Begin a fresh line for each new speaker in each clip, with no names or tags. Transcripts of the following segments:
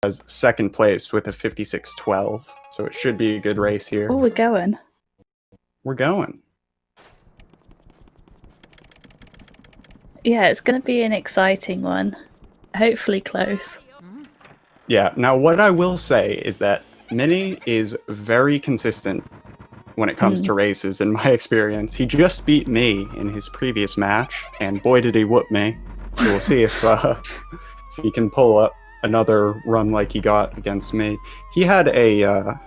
has second place with a 56.12, so it should be a good race here.
Oh, we're going.
We're going.
Yeah, it's going to be an exciting one. Hopefully close.
Yeah, now what I will say is that Mini is very consistent when it comes to races, in my experience. He just beat me in his previous match, and boy did he whoop me. So we'll see if he can pull up another run like he got against me. He had a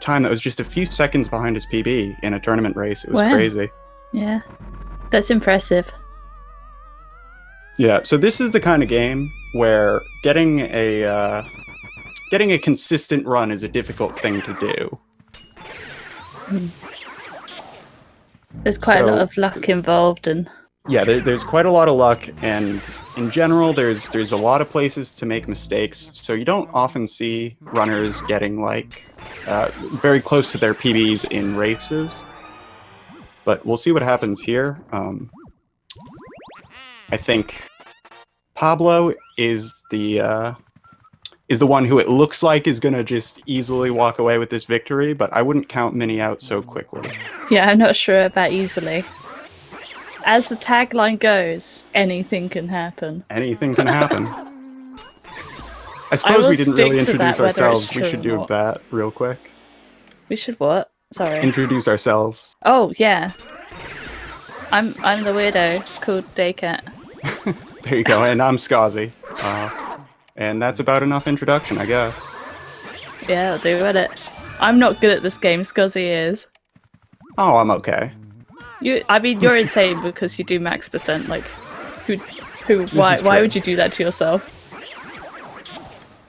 time that was just a few seconds behind his PB in a tournament race. It was crazy.
Yeah, that's impressive.
Yeah, so this is the kind of game where getting a consistent run is a difficult thing to do.
There's quite a lot of luck involved, and
yeah, there's quite a lot of luck, and in general, there's a lot of places to make mistakes. So you don't often see runners getting like very close to their PBs in races. But we'll see what happens here. I think Pablo is the one who it looks like is going to just easily walk away with this victory, but I wouldn't count Mini out so quickly.
Yeah, I'm not sure about easily. As the tagline goes, anything can happen.
Anything can happen. I suppose we didn't really introduce ourselves. We should do that real quick.
We should what? Sorry.
Introduce ourselves.
Oh, yeah. I'm the weirdo called Daycat.
There you go, and I'm Skazi. And that's about enough introduction, I guess.
Yeah, I'll do it. I'm not good at this game, Skazi is.
Oh, I'm okay.
I mean, you're insane because you do max percent. Like, why would you do that to yourself?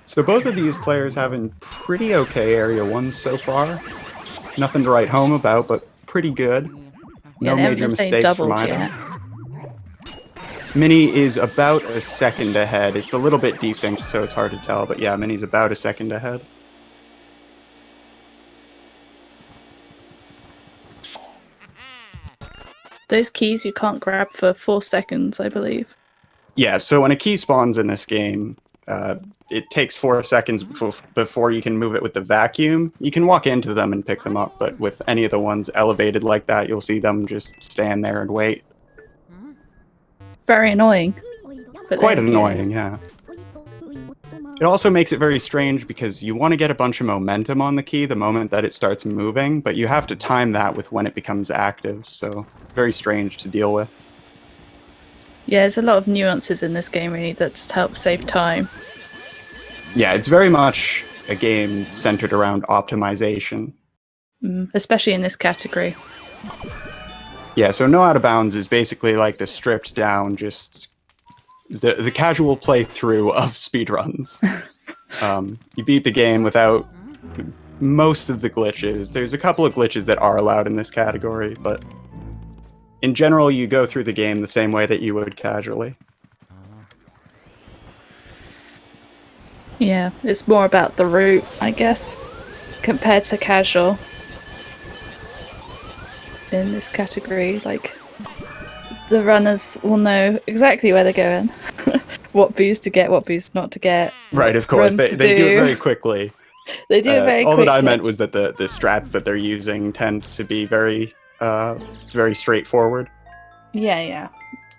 So both of these players having pretty okay Area 1s so far. Nothing to write home about, but pretty good. No major mistakes from either. Mini is about a second ahead. It's a little bit desynced, so it's hard to tell, but yeah, Mini's about a second ahead.
Those keys you can't grab for 4 seconds, I believe.
Yeah, so when a key spawns in this game, it takes 4 seconds before you can move it with the vacuum. You can walk into them and pick them up, but with any of the ones elevated like that, you'll see them just stand there and wait.
Very annoying.
Quite annoying, yeah. It also makes it very strange because you want to get a bunch of momentum on the key the moment that it starts moving, but you have to time that with when it becomes active, so very strange to deal with.
Yeah, there's a lot of nuances in this game really that just help save time.
Yeah, it's very much a game centered around optimization.
Especially in this category.
Yeah, so no out of bounds is basically like the stripped down, just the casual playthrough of speedruns. You beat the game without most of the glitches. There's a couple of glitches that are allowed in this category, but in general, you go through the game the same way that you would casually.
Yeah, it's more about the route, I guess, compared to casual. In this category, like, the runners will know exactly where they're going, what boost to get, what boost not to get.
Right, of course, they do it very quickly.
They do it very quickly.
All that I meant was that the strats that they're using tend to be very straightforward.
Yeah.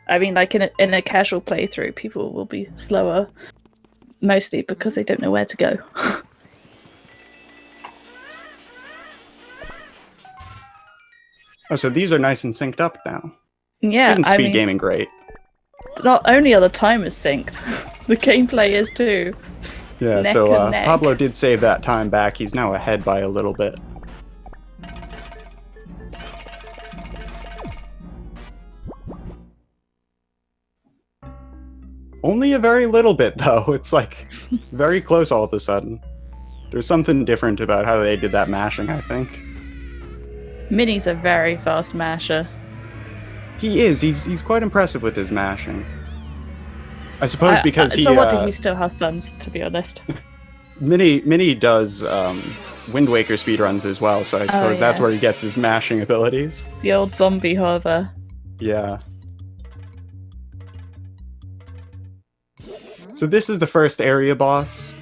I mean, like in a casual playthrough, people will be slower, mostly because they don't know where to go.
Oh, so these are nice and synced up now.
Yeah,
isn't SpeedGaming great?
Not only are the timers synced, the gameplay is too.
Yeah,
neck
so
and neck.
Pablo did save that time back. He's now ahead by a little bit. Only a very little bit, though. It's like very close all of a sudden. There's something different about how they did that mashing, I think.
Mini's a very fast masher.
He is. He's quite impressive with his mashing. I suppose because he...
So what did he still have thumbs, to be honest?
Mini does Wind Waker speedruns as well, so I suppose that's where he gets his mashing abilities.
The old zombie hover.
Yeah. So this is the first area boss.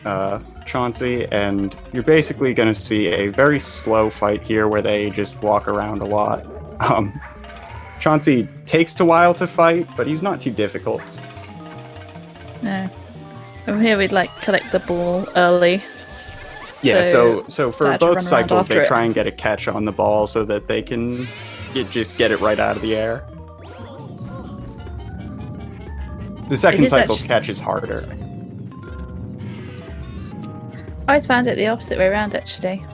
Chauncey, and you're basically going to see a very slow fight here where they just walk around a lot. Chauncey takes a while to fight, but he's not too difficult.
No. Over here we'd like collect the ball early.
Yeah, so for both cycles they
it.
try and get a catch on the ball so that they can just get it right out of the air. The second cycle catch is harder.
I always found it the opposite way around, actually.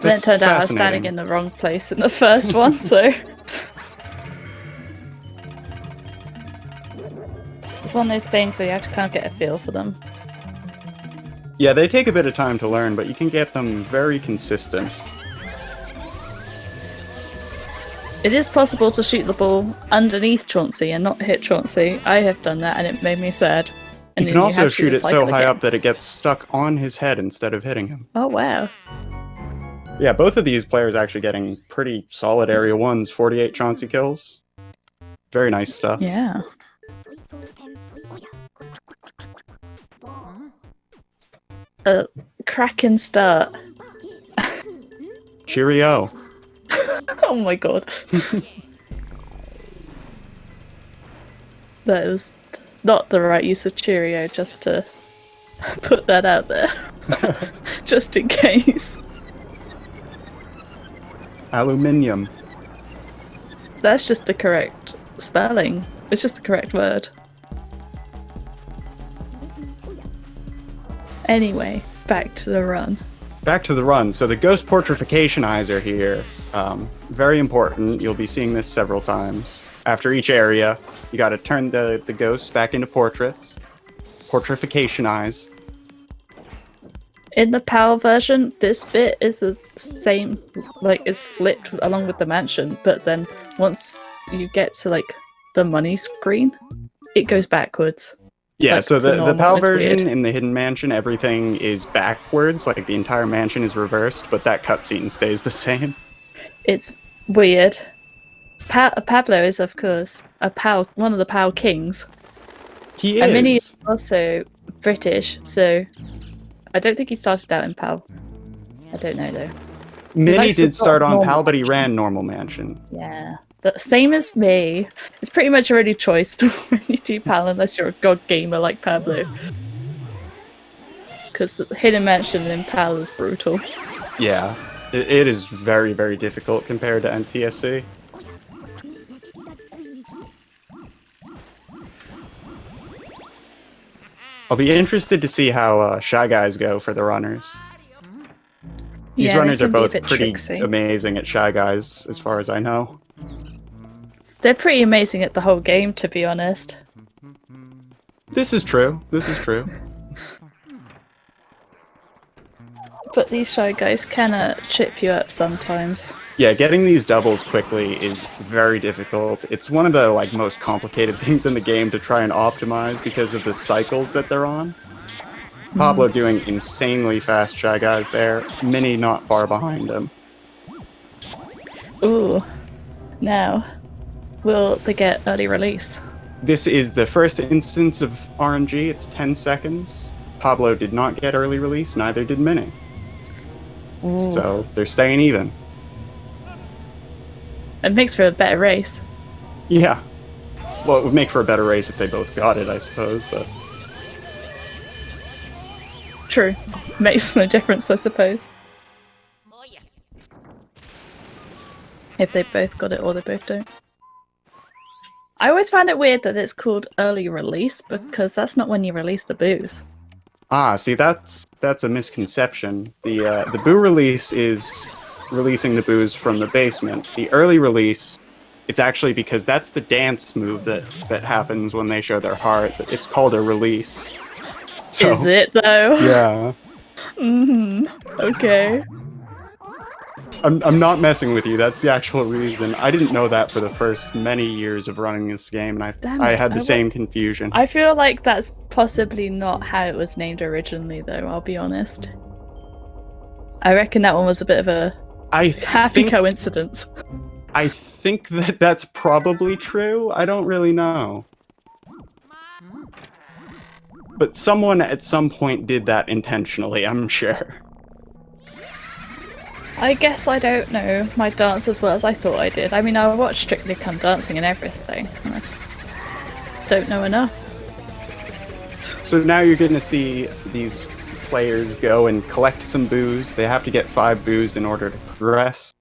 Then it turned out I was standing in the wrong place in the first one, so... It's one of those things where you have to kind of get a feel for them.
Yeah, they take a bit of time to learn, but you can get them very consistent.
It is possible to shoot the ball underneath Chauncey and not hit Chauncey. I have done that and it made me sad. And
you can also shoot it so high up that it gets stuck on his head instead of hitting him.
Oh, wow.
Yeah, both of these players actually getting pretty solid Area 1s, 48 Chauncey kills. Very nice stuff.
Yeah. A cracking start.
Cheerio.
Oh my god. That is not the right use of Cheerio, just to put that out there. Just in case.
Aluminium.
That's just the correct spelling. It's just the correct word. Anyway, back to the run.
Back to the run. So the ghost portrification eyes are here. Very important. You'll be seeing this several times. After each area, you got to turn the ghosts back into portraits. Portrification eyes.
In the PAL version, this bit is the same, like it's flipped along with the mansion, but then once you get to like the money screen, it goes backwards.
Yeah,
like,
so the PAL version
weird.
in the Hidden Mansion, everything is backwards, like the entire mansion is reversed, but that cutscene stays the same.
It's weird. Pablo is, of course, one of the PAL kings.
He is.
And Minnie is also British, so I don't think he started out in PAL. I don't know, though.
Minnie did start on PAL, but he ran Normal Mansion.
Yeah. The same as me. It's pretty much already choice when you do PAL, unless you're a god gamer like Pablo. Because the Hidden Mansion in PAL is brutal.
Yeah, it is very, very difficult compared to NTSC. I'll be interested to see how Shy Guys go for the runners. These runners are both pretty amazing at Shy Guys, as far as I know.
They're pretty amazing at the whole game, to be honest.
This is true. This is true.
But these Shy Guys can trip you up sometimes.
Yeah, getting these doubles quickly is very difficult. It's one of the most complicated things in the game to try and optimize because of the cycles that they're on. Pablo doing insanely fast Shy Guys there. Minnie not far behind him.
Ooh. Now, will they get early release?
This is the first instance of RNG. It's 10 seconds. Pablo did not get early release, neither did Minnie.
Ooh.
So they're staying even.
It makes for a better race.
Yeah. Well, it would make for a better race if they both got it, I suppose, but...
True. Makes no difference, I suppose. If they both got it or they both don't. I always find it weird that it's called early release, because that's not when you release the booze.
Ah, see, that's a misconception. The boo release is releasing the booze from the basement. The early release, it's actually because that's the dance move that happens when they show their heart. It's called a release. So,
is it, though?
Yeah.
Okay.
I'm not messing with you. That's the actual reason. I didn't know that for the first many years of running this game, and I had the same confusion.
I feel like that's possibly not how it was named originally, though, I'll be honest. I reckon that one was a bit of a happy coincidence.
I think that's probably true. I don't really know. But someone at some point did that intentionally, I'm sure.
I guess I don't know my dance as well as I thought I did. I mean, I watched Strictly Come Dancing and everything. And I don't know enough.
So now you're going to see these players go and collect some boos. They have to get 5 boos in order to progress.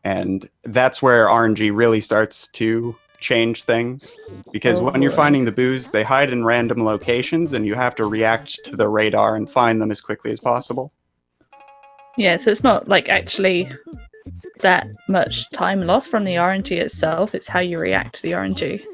And that's where RNG really starts to change things. Because when you're finding the boos, they hide in random locations and you have to react to the radar and find them as quickly as possible.
Yeah, so it's not like actually that much time lost from the RNG itself, it's how you react to the RNG.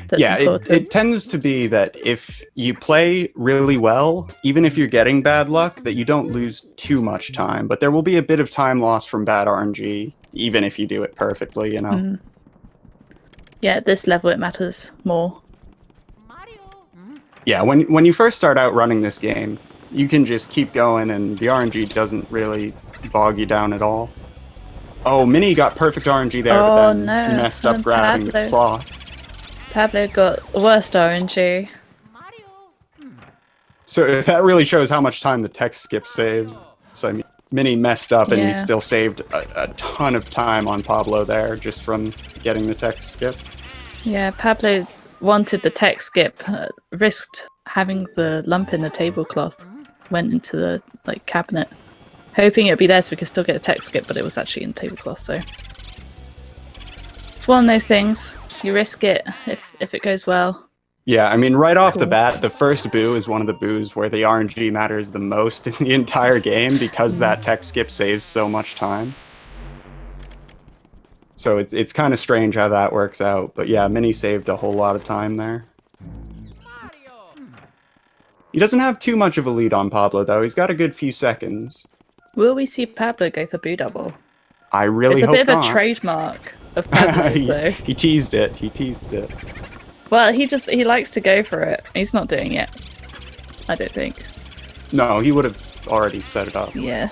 That's important.
It tends to be that if you play really well, even if you're getting bad luck, that you don't lose too much time. But there will be a bit of time lost from bad RNG, even if you do it perfectly, you know?
Yeah, at this level it matters more.
Yeah, when you first start out running this game, you can just keep going and the RNG doesn't really bog you down at all. Oh, Mini got perfect RNG there, but then messed up grabbing the cloth.
Pablo got the worst RNG.
So that really shows how much time the text skip saved. So I mean, Mini messed up and he still saved a ton of time on Pablo there just from getting the text skip.
Yeah, Pablo wanted the text skip, risked having the lump in the tablecloth, went into the cabinet, hoping it'd be there so we could still get a text skip, but it was actually in the tablecloth, so it's one of those things. You risk it if it goes well.
Yeah, I mean, right off the bat, the first boo is one of the boos where the RNG matters the most in the entire game because that text skip saves so much time. So it's kind of strange how that works out. But yeah, Mini saved a whole lot of time there. He doesn't have too much of a lead on Pablo, though. He's got a good few seconds.
Will we see Pablo go for boo double?
I really hope not.
It's a bit of a trademark of Pablo's, though.
He teased it. He teased it.
Well, he likes to go for it. He's not doing it. I don't think.
No, he would have already set it up.
Yeah.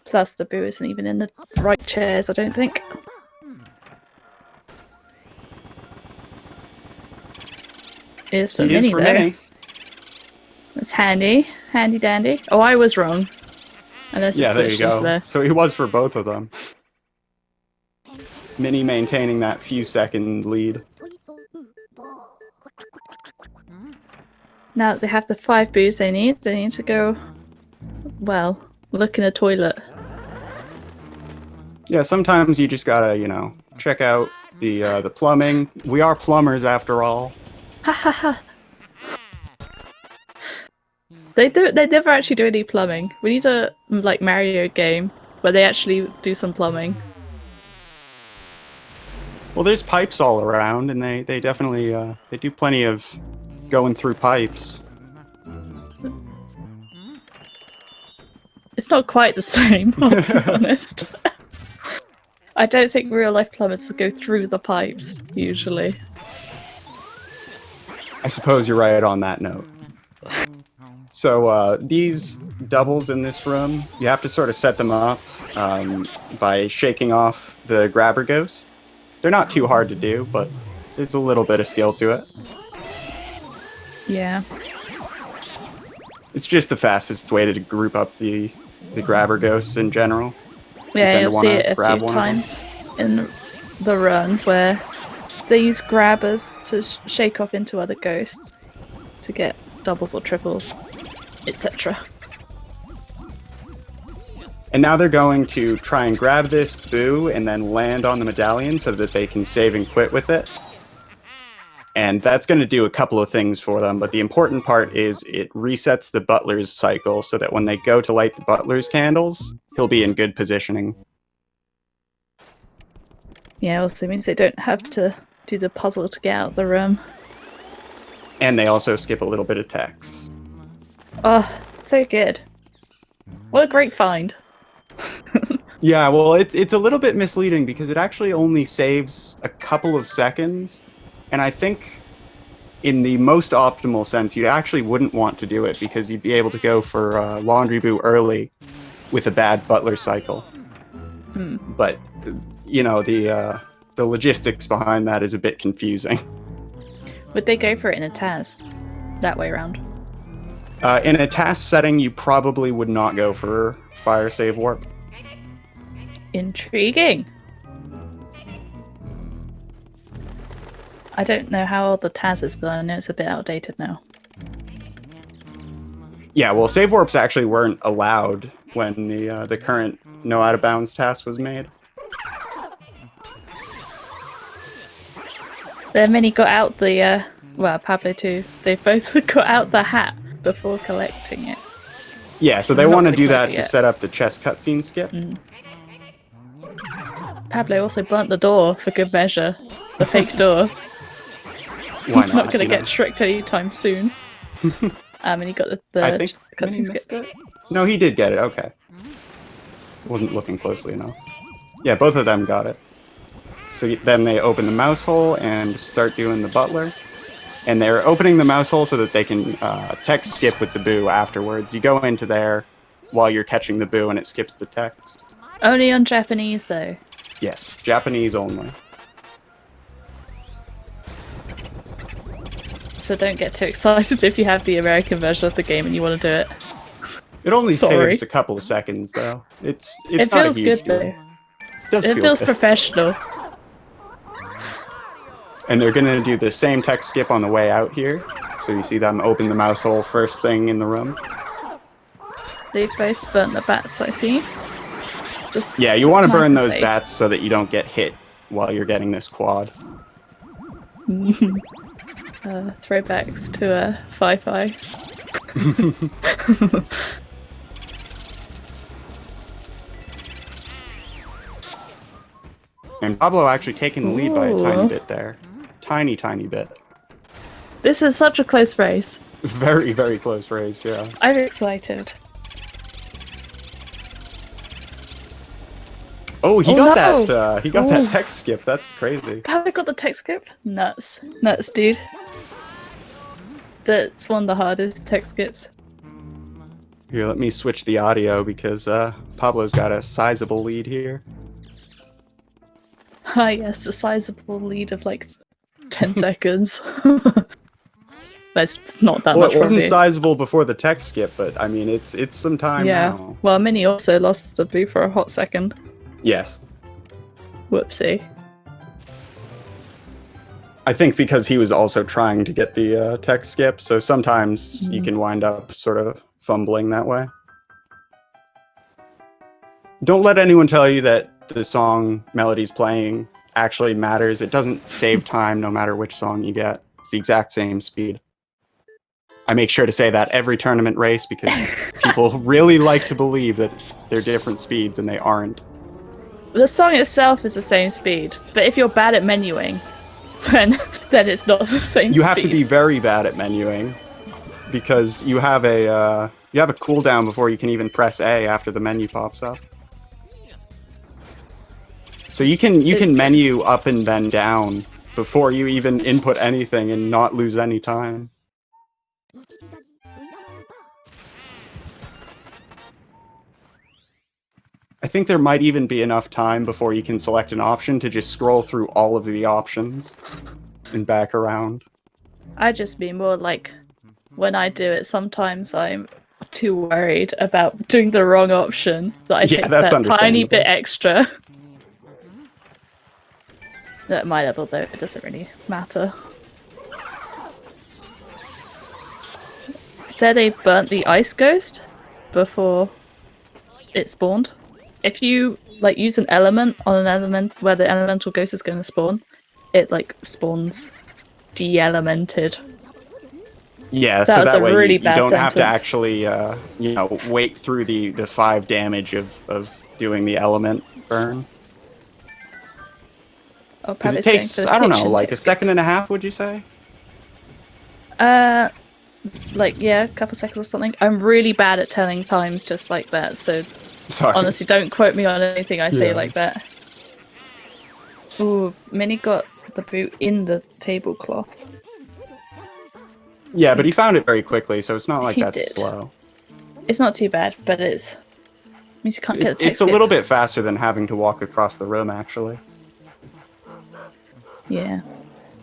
Plus, the boo isn't even in the right chairs, I don't think. It is for Mini, though. Mini. That's handy. Handy dandy. Oh, I was wrong. Unless
yeah, there you go.
There.
So he was for both of them. Mini maintaining that few second lead.
Now that they have the 5 boos they need to go, well, look in a toilet.
Yeah, sometimes you just gotta, you know, check out the plumbing. We are plumbers after all.
Ha ha ha. They never actually do any plumbing. We need a Mario game where they actually do some plumbing.
Well, there's pipes all around, and they definitely they do plenty of going through pipes.
It's not quite the same, I'll be honest. I don't think real life plumbers go through the pipes usually.
I suppose you're right on that note. So these doubles in this room, you have to sort of set them up by shaking off the grabber ghost. They're not too hard to do, but there's a little bit of skill to it.
Yeah.
It's just the fastest way to group up the grabber ghosts in general.
Yeah, you'll see it a few times in the run where they use grabbers to shake off into other ghosts to get doubles or triples, etc.
And now they're going to try and grab this boo and then land on the medallion so that they can save and quit with it. And that's going to do a couple of things for them, but the important part is it resets the butler's cycle so that when they go to light the butler's candles, he'll be in good positioning.
Yeah, also means they don't have to do the puzzle to get out of the room.
And they also skip a little bit of text.
Oh, so good. What a great find.
Yeah, well, it's a little bit misleading because it actually only saves a couple of seconds. And I think in the most optimal sense, you actually wouldn't want to do it because you'd be able to go for Laundry Boo early with a bad butler cycle. But, you know, the logistics behind that is a bit confusing.
Would they go for it in a Taz? That way around.
In a task setting, you probably would not go for fire save warp.
Intriguing. I don't know how old the Taz is, but I know it's a bit outdated now.
Yeah, well, save warps actually weren't allowed when the current no out of bounds task was made.
Then Minnie got out the, well, Pablo too. They both got out the hat before collecting it.
Yeah, so they want to do that to set up the chest cutscene skip.
Pablo also burnt the door for good measure. The fake door. He's not going to get tricked anytime soon. And he got the
I think
cutscene skip.
No, he did get it. Okay. Wasn't looking closely enough. Yeah, both of them got it. So then they open the mouse hole and start doing the butler. And they're opening the mouse hole so that they can text skip with the boo afterwards. You go into there while you're catching the boo and it skips the text.
Only on Japanese, though.
Yes, Japanese only.
So don't get too excited if you have the American version of the game and you want to do it.
It only saves a couple of seconds, though. It not
feels
a huge
good,
deal.
though. It feels
good.
professional.
And they're gonna do the same text skip on the way out here. So you see them open the mouse hole first thing in the room.
They've both burnt the bats, I see.
Yeah, you want to burn those bats so that you don't get hit while you're getting this quad.
Throwbacks to a Fi-Fi.
And Pablo actually taking the lead by a tiny bit there. Tiny, tiny bit.
This is such a close race.
Very, very close race, yeah.
I'm excited.
Oh, he got that. He got that text skip. That's crazy.
Pablo got the text skip. Nuts, nuts, dude. That's one of the hardest text skips.
Here, let me switch the audio because Pablo's got a sizable lead here.
Ah, yes, a sizable lead of like 10 seconds. That's not that much.
It wasn't sizable before the text skip, but I mean, it's some time now.
Well, Minnie also lost the boo for a hot second.
Yes.
Whoopsie.
I think because he was also trying to get the text skip, so sometimes you can wind up sort of fumbling that way. Don't let anyone tell you that the song melody's playing actually matters. It doesn't save time no matter which song you get. It's the exact same speed. I make sure to say that every tournament race because people really like to believe that they're different speeds and they aren't.
The song itself is the same speed, but if you're bad at menuing, then it's not the same speed.
You have to be very bad at menuing because you have a cooldown before you can even press A after the menu pops up. So you can menu up and then down before you even input anything and not lose any time. I think there might even be enough time before you can select an option to just scroll through all of the options and back around.
I just mean more like when I do it, sometimes I'm too worried about doing the wrong option that I take that tiny bit extra. At my level, though, it doesn't really matter. There they burnt the ice ghost before it spawned. If you like use an element on an element where the elemental ghost is going to spawn, it like spawns de-elemented.
Yeah, so that way you don't have to actually wait through the 5 damage of doing the element burn. Because it takes, I don't know, like a second and a half, would you say?
Like, yeah, a couple seconds or something. I'm really bad at telling times just like that, so honestly, don't quote me on anything I say like that. Ooh, Minnie got the boot in the tablecloth.
Yeah, but he found it very quickly, so it's not like that's slow.
It's not too bad, but it means you can't get a text
It's a little bit faster than having to walk across the room, actually.
Yeah.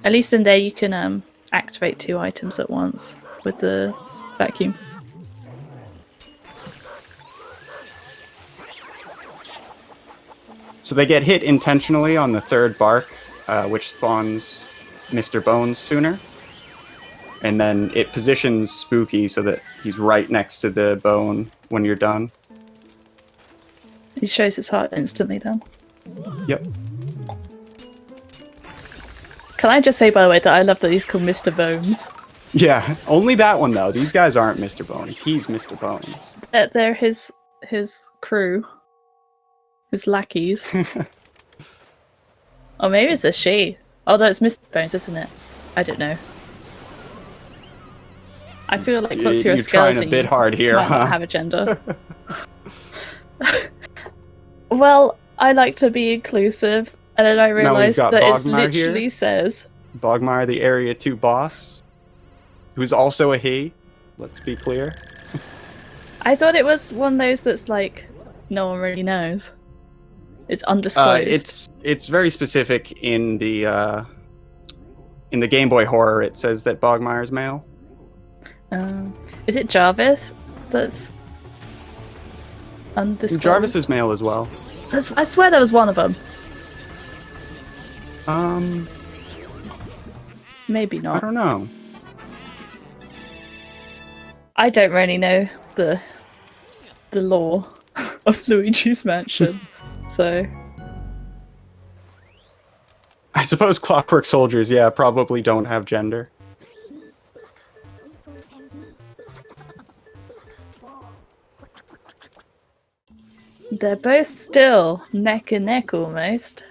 At least in there you can activate 2 items at once. with the vacuum.
So they get hit intentionally on the third bark, which spawns Mr. Bones sooner. And then it positions Spooky so that he's right next to the bone when you're done.
He shows his heart instantly then.
Yep.
Can I just say, by the way, that I love that he's called Mr. Bones?
Yeah, only that one though. These guys aren't Mr. Bones. He's Mr. Bones.
They're his crew. His lackeys. Or maybe it's a she. Although it's Mr. Bones, isn't it? I don't know. I feel like once you're a
trying a bit hard here,
might not have a gender. Well, I like to be inclusive, and then I realised that it literally here. Says
Bogmire, the Area 2 boss, who's also a he. Let's be clear.
I thought it was one of those that's like no one really knows. It's undisclosed.
It's very specific in the Game Boy horror. It says that Bogmire's male.
Is it Jarvis that's undisclosed?
Jarvis is male as well.
I swear there was one of them. Maybe not.
I don't know.
I don't really know the lore of Luigi's Mansion, so...
I suppose Clockwork Soldiers, yeah, probably don't have gender.
They're both still neck and neck almost.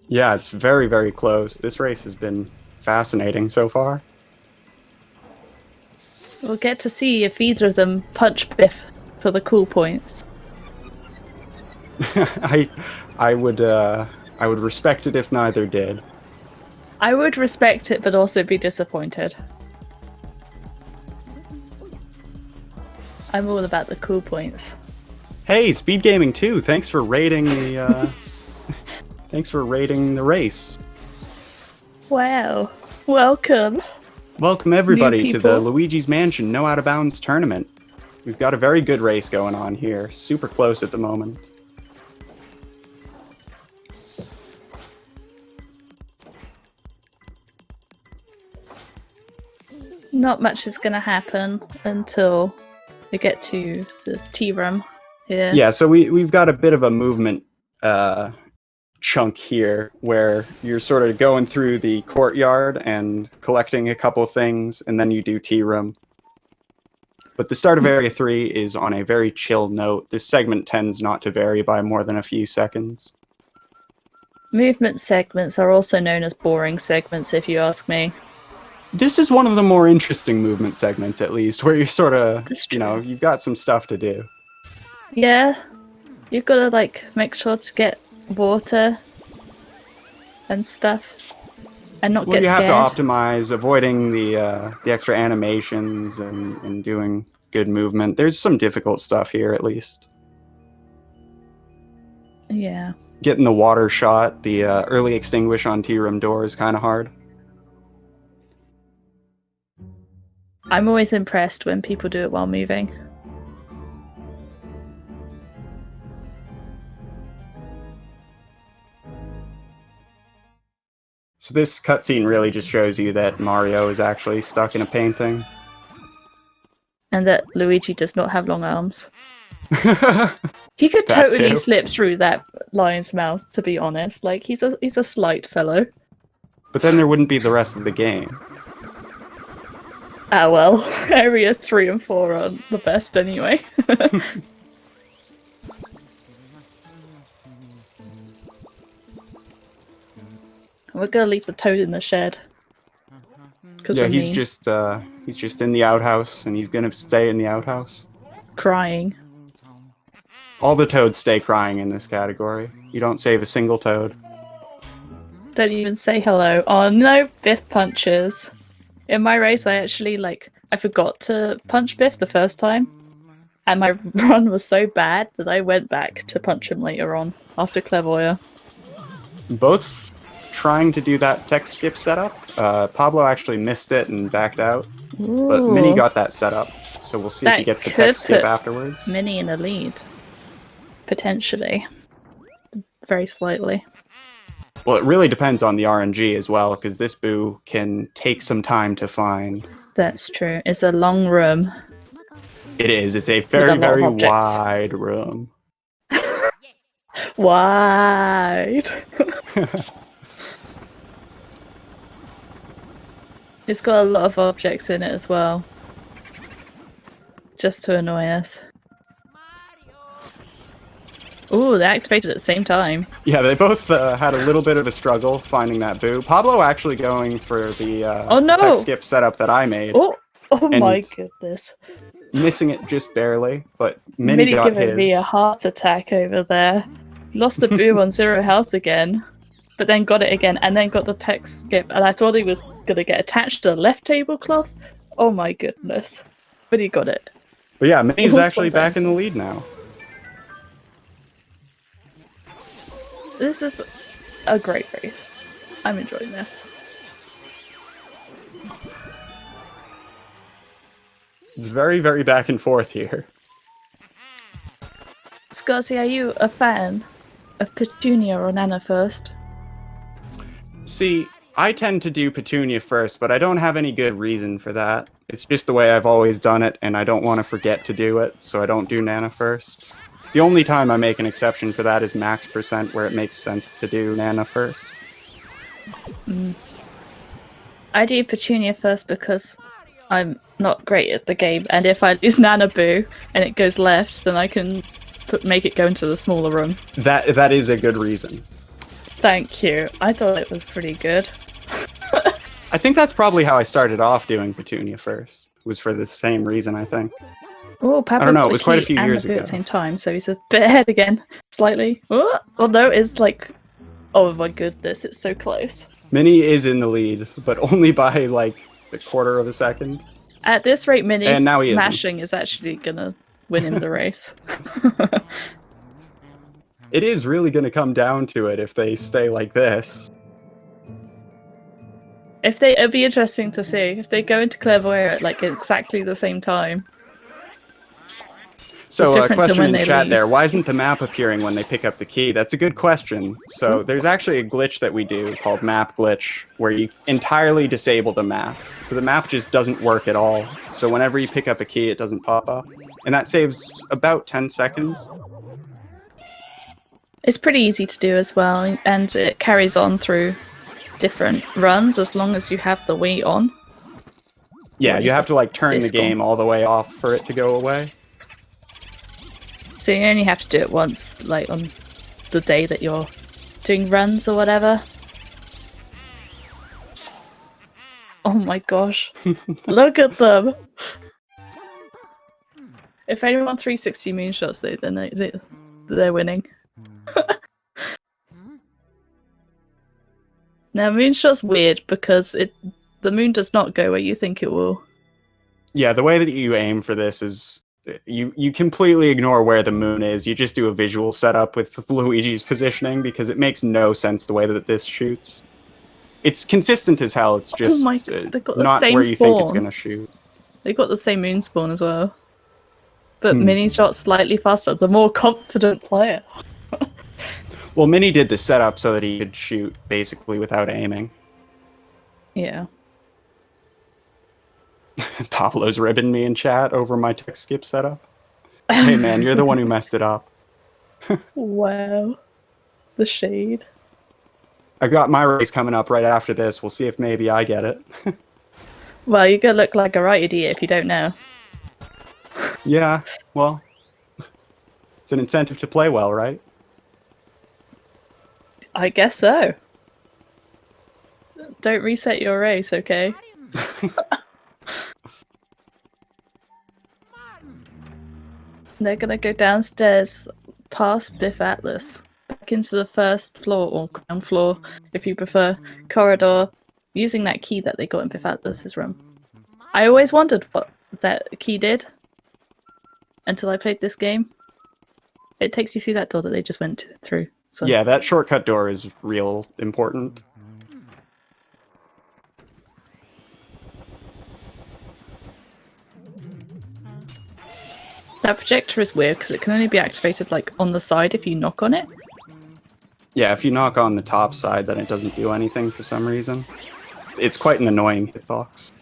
Yeah, it's very, very close. This race has been fascinating so far.
We'll get to see if either of them punch Biff for the cool points.
I would respect it if neither did.
I would respect it, but also be disappointed. I'm all about the cool points.
Hey, SpeedGaming 2, thanks for rating the thanks for rating the race.
Wow. Welcome.
Welcome everybody to the Luigi's Mansion No Out of Bounds tournament. We've got a very good race going on here. Super close at the moment.
Not much is going to happen until we get to the tea room here.
Yeah, so we've got a bit of a movement chunk here where you're sort of going through the courtyard and collecting a couple things, and then you do tea room. But the start of Area 3 is on a very chill note. This segment tends not to vary by more than a few seconds.
Movement segments are also known as boring segments, if you ask me.
This is one of the more interesting movement segments, at least, where you're sort of, you know, you've got some stuff to do.
Yeah. You've got to, like, make sure to get water and stuff and not get scared.
You have to optimize, avoiding the extra animations and doing good movement. There's some difficult stuff here, at least.
Yeah.
Getting the water shot, the early extinguish on tea room door is kind of hard.
I'm always impressed when people do it while moving.
So this cutscene really just shows you that Mario is actually stuck in a painting.
And that Luigi does not have long arms. He could totally slip through that lion's mouth, to be honest. Like, he's a slight fellow.
But then there wouldn't be the rest of the game.
Ah well, Area 3 and 4 are the best anyway. We're gonna leave the toad in the shed.
Yeah, he's just in the outhouse, and he's gonna stay in the outhouse.
Crying.
All the toads stay crying in this category. You don't save a single toad.
Don't even say hello. Oh no, Biff punches. In my race, I forgot to punch Biff the first time. And my run was so bad that I went back to punch him later on, after Clairvoyant.
Both trying to do that tech skip setup. Pablo actually missed it and backed out. But Mini
Ooh,
got that set up, so we'll see if he
that
gets the
could
tech skip
put
afterwards.
Mini in a lead. Potentially. Very slightly.
Well, it really depends on the RNG as well, because this boo can take some time to find.
That's true. It's a long room.
It is. It's a
With
very,
a lot of
very
objects.
wide room.
Wide. It's got a lot of objects in it as well. Just to annoy us. Ooh, they activated at the same time.
Yeah, they both had a little bit of a struggle finding that boo. Pablo actually going for the
Oh no!
tech skip setup that I made.
Oh
and
my goodness.
Missing it just barely, but Mini
Mini
got
giving
his.
me a heart attack over there. Lost the boo on 0 health again. But then got it again, and then got the tech skip, and I thought he was gonna get attached to the left tablecloth. Oh my goodness. But he got it.
But yeah, Mini's
It was
actually
one of
back in the
those.
lead now.
This is a great race. I'm enjoying this.
It's very, very back and forth here.
Scorsy, are you a fan of Petunia or Nana first?
See, I tend to do Petunia first, but I don't have any good reason for that. It's just the way I've always done it, and I don't want to forget to do it, so I don't do Nana first. The only time I make an exception for that is max %, where it makes sense to do Nana first.
I do Petunia first because I'm not great at the game, and if I lose Nana Boo and it goes left, then I can make it go into the smaller room.
That is a good reason.
Thank you. I thought it was pretty good.
I think that's probably how I started off doing Petunia first. Was for the same reason, I think.
Oh, Pablo
I don't know,
got
it was
the
quite a
key
few
and
years
the boo
ago.
at the same time, so he's a bit ahead again, slightly. Oh no, it's like, oh my goodness, it's so close.
Mini is in the lead, but only by like a quarter of a second.
At this rate, Mini's
And now he isn't.
mashing is actually gonna win him the race.
It is really going to come down to it if they stay like this.
It'd be interesting to see if they go into Clairvoyant at like exactly the same time.
So a
difference in
question
when
in
they
chat
leave.
there, why isn't the map appearing when they pick up the key? That's a good question. So there's actually a glitch that we do called map glitch, where you entirely disable the map. So the map just doesn't work at all. So whenever you pick up a key, it doesn't pop up. And that saves about 10 seconds.
It's pretty easy to do as well, and it carries on through different runs as long as you have the Wii on.
Yeah,
Or
you have to like turn the
disc on.
game all the way off for it to go away.
So you only have to do it once, like on the day that you're doing runs or whatever. Oh my gosh. Look at them! If anyone 360 moonshots, then they're winning. Now, moonshot's weird because the moon does not go where you think it will.
Yeah, the way that you aim for this is you completely ignore where the moon is. You just do a visual setup with Luigi's positioning because it makes no sense the way that this shoots. It's consistent as hell. It's just
they've got the
not
same
where you think it's
spawn.
going to shoot.
They got the same moon spawn as well. But Mini shot's slightly faster, the more confident player.
Well, Mini did the setup so that he could shoot basically without aiming.
Yeah.
Pablo's ribbing me in chat over my tech skip setup. Hey man, you're the one who messed it up.
Wow. The shade.
I got my race coming up right after this. We'll see if maybe I get it.
Well, you're gonna look like a right idiot if you don't know.
Yeah, well, it's an incentive to play well, right?
I guess so. Don't reset your race, okay? They're gonna go downstairs past Biff Atlas, back into the first floor, or ground floor, if you prefer, corridor, using that key that they got in Biff Atlas's room. I always wondered what that key did until I played this game. It takes you through that door that they just went through. So.
Yeah, that shortcut door is real important.
That projector is weird because it can only be activated like on the side if you knock on it.
Yeah, if you knock on the top side, then it doesn't do anything for some reason. It's quite an annoying hitbox.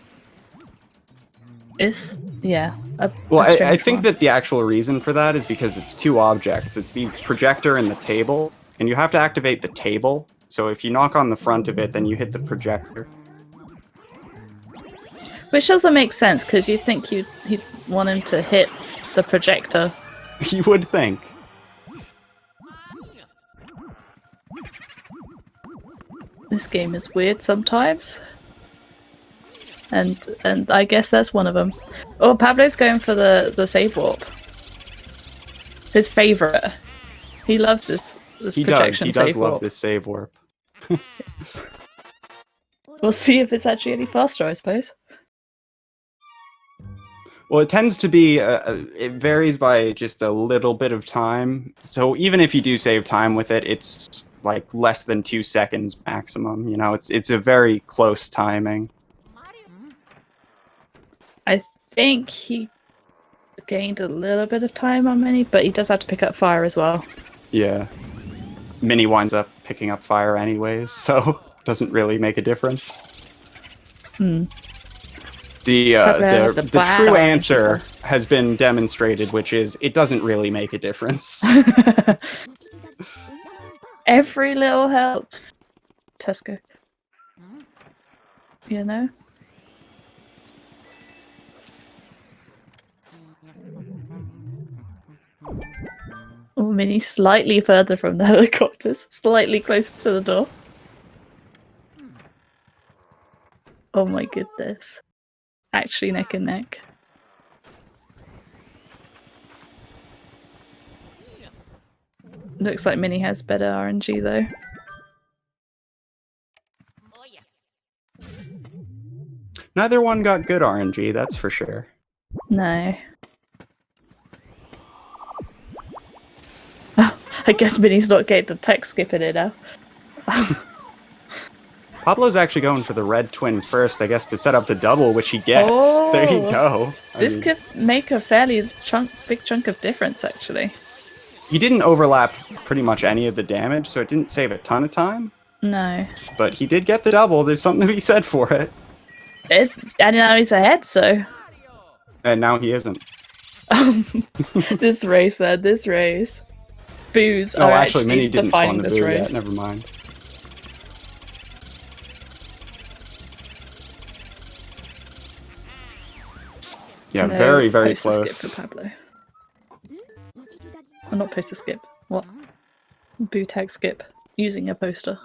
Yeah.
Well, I think that the actual reason for that is because it's two objects. It's the projector and the table, and you have to activate the table. So if you knock on the front of it, then you hit the projector.
Which doesn't make sense because you think he'd want him to hit the projector.
You would think.
This game is weird sometimes. And I guess that's one of them. Oh, Pablo's going for the save warp. His favorite. He loves this projection
He
save
does love
warp.
this save warp.
We'll see if it's actually any faster, I suppose.
Well, it tends to be, it varies by just a little bit of time. So even if you do save time with it, it's like less than 2 seconds maximum. You know, it's a very close timing.
I think he gained a little bit of time on Mini, but he does have to pick up fire as well.
Yeah. Mini winds up picking up fire anyways, so doesn't really make a difference. The true answer has been demonstrated, which is it doesn't really make a difference.
Every little helps. Tesco. You know? Oh, Mini slightly further from the helicopters, slightly closer to the door. Oh my goodness. Actually neck and neck. Looks like Mini has better RNG though.
Neither one got good RNG, that's for sure.
No. Oh, I guess Mini's not getting the tech skip in it now.
Pablo's actually going for the red twin first, I guess, to set up the double, which he gets.
Oh,
there you go.
This could make a fairly big chunk of difference, actually.
He didn't overlap pretty much any of the damage, so it didn't save a ton of time.
No.
But he did get the double. There's something to be said for it.
And now he's ahead, so...
And now he isn't.
This race, man, this race. Boos
No,
are
actually, Mini didn't spawn
defining
the
this
boo
race.
yet. Never mind. Yeah,
No,
very, very
poster
close.
skip for Pablo. Oh, not poster skip. What? Boo tag skip. Using a poster.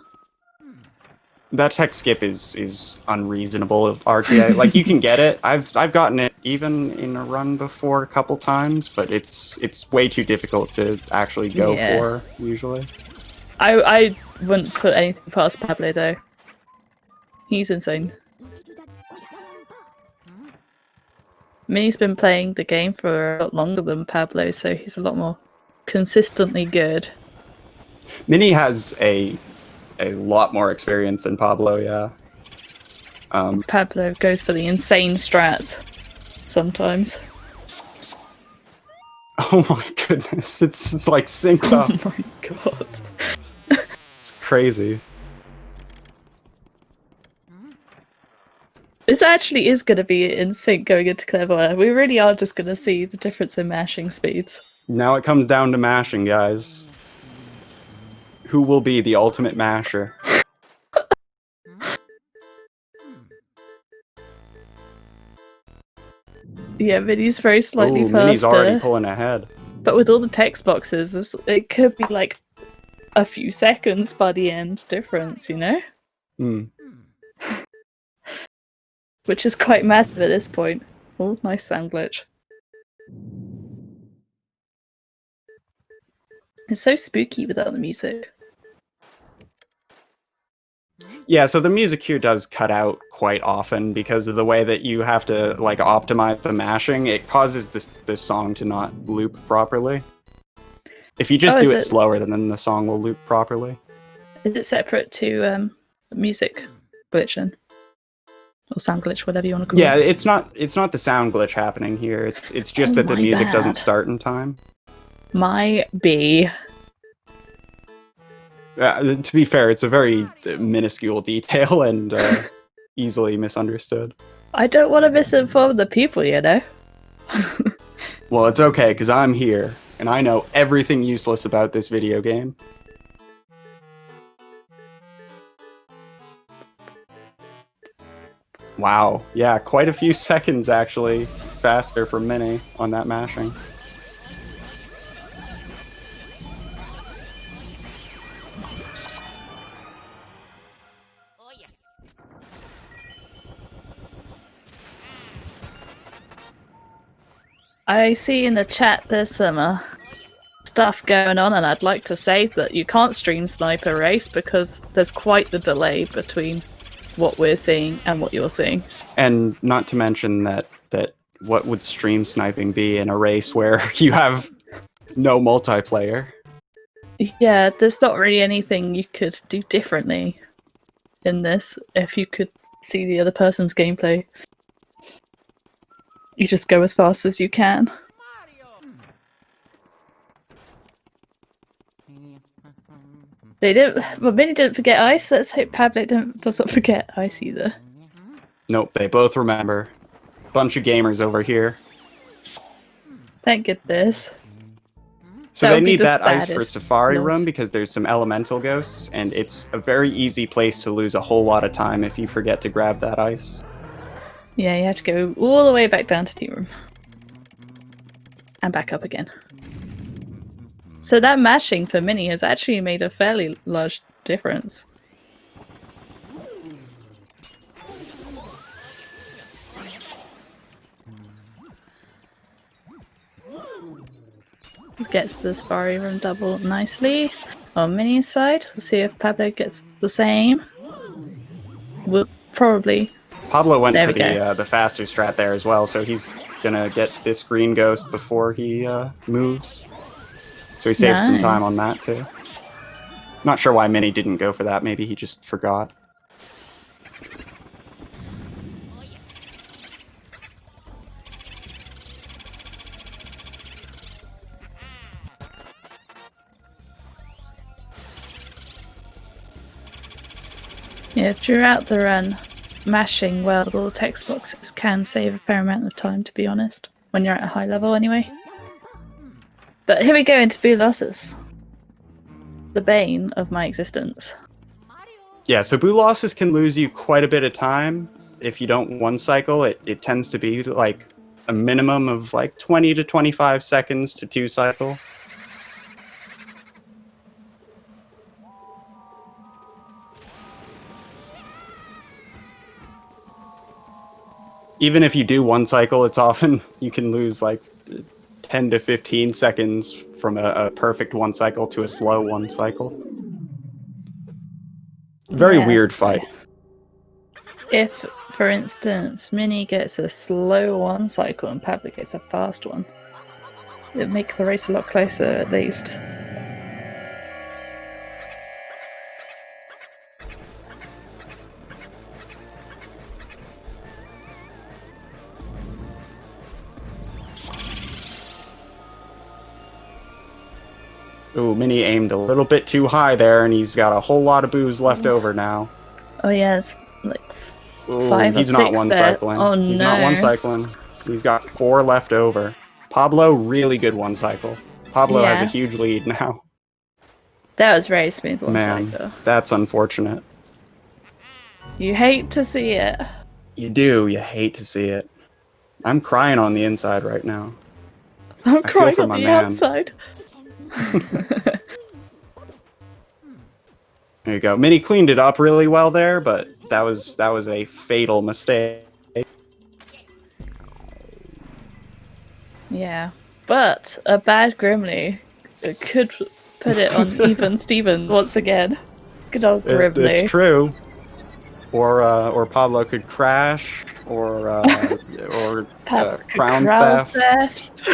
That tech skip is unreasonable RTA. Like, you can get it. I've gotten it even in a run before a couple times, but it's way too difficult to actually go for usually.
I wouldn't put anything past Pablo though. He's insane. Mini's been playing the game for a lot longer than Pablo, so he's a lot more consistently good.
Mini has a lot more experience than Pablo, yeah.
Pablo goes for the insane strats sometimes.
Oh my goodness, it's like synced up.
Oh my god.
It's crazy.
This actually is going to be in sync going into Clairvoyant. We really are just going to see the difference in mashing speeds.
Now it comes down to mashing, guys. Who will be the ultimate masher?
Yeah, Mini's very slightly faster.
Mini's already pulling ahead.
But with all the text boxes, it could be like a few seconds by the end difference, you know?
Hmm.
Which is quite massive at this point. Oh, nice sound glitch. It's so spooky without the music.
Yeah, so the music here does cut out quite often because of the way that you have to like optimize the mashing. It causes this song to not loop properly. If you just do it slower, then the song will loop properly.
Is it separate to music glitching? or sound glitch, whatever you want to call
Yeah,
it.
it's not the sound glitch happening here. It's just
Oh,
that the
my
music
bad.
doesn't start in time.
My B.
To be fair, it's a very minuscule detail and easily misunderstood.
I don't want to misinform the people, you know?
Well, it's okay, because I'm here, and I know everything useless about this video game. Wow, yeah, quite a few seconds, actually, faster for Mini on that mashing.
I see in the chat there's some stuff going on, and I'd like to say that you can't stream Sniper Race because there's quite the delay between what we're seeing and what you're seeing.
And not to mention that what would stream sniping be in a race where you have no multiplayer?
Yeah, there's not really anything you could do differently in this if you could see the other person's gameplay. You just go as fast as you can. They didn't. Well, Minnie didn't forget ice. Let's hope PabloBliep doesn't forget ice either.
Nope, they both remember. Bunch of gamers over here.
Thank goodness.
So
That
they
would be
need
the
that ice for
saddest
Safari
loss.
Room because there's some elemental ghosts, and it's a very easy place to lose a whole lot of time if you forget to grab that ice.
Yeah, you have to go all the way back down to Tea Room. And back up again. So that mashing for Minnie has actually made a fairly large difference. Gets the Safari Room double nicely on Minnie's side. We'll see if Pablo gets the same. We'll probably...
Pablo went
There
for
we go.
the faster strat there as well, so he's gonna get this green ghost before he moves. So he saved some time on that too. Not sure why Minnie didn't go for that. Maybe he just forgot.
Yeah, throughout the run, mashing well with all the text boxes can save a fair amount of time, to be honest, when you're at a high level anyway. But here we go into Boo Losses. The bane of my existence.
Yeah, so Boo losses can lose you quite a bit of time if you don't one cycle. It tends to be like a minimum of like 20 to 25 seconds to two cycle. Even if you do one cycle, it's often you can lose like 10 to 15 seconds from a perfect one cycle to a slow one cycle. Very weird fight.
If, for instance, Minnie gets a slow one cycle and Pablo gets a fast one, it'd make the race a lot closer at least.
Ooh, Minnie aimed a little bit too high there, and he's got a whole lot of boos left over now.
Oh yeah, it's like
Ooh,
5 or
he's
6
not one
there.
cycling.
Oh no.
He's not one cycling. He's got 4 left over. Pablo, really good one cycle. Pablo has a huge lead now.
That was very smooth one
Man,
cycle.
that's unfortunate.
You hate to see it.
You do. You hate to see it. I'm crying on the inside right now.
I'm crying
for
on
my
the
man.
outside.
There you go. Minnie cleaned it up really well there, but that was a fatal mistake.
Yeah, but a bad Grimly could put it on even Steven once again. Good old Grimly.
It's true. Or Pablo could crash, or crown theft.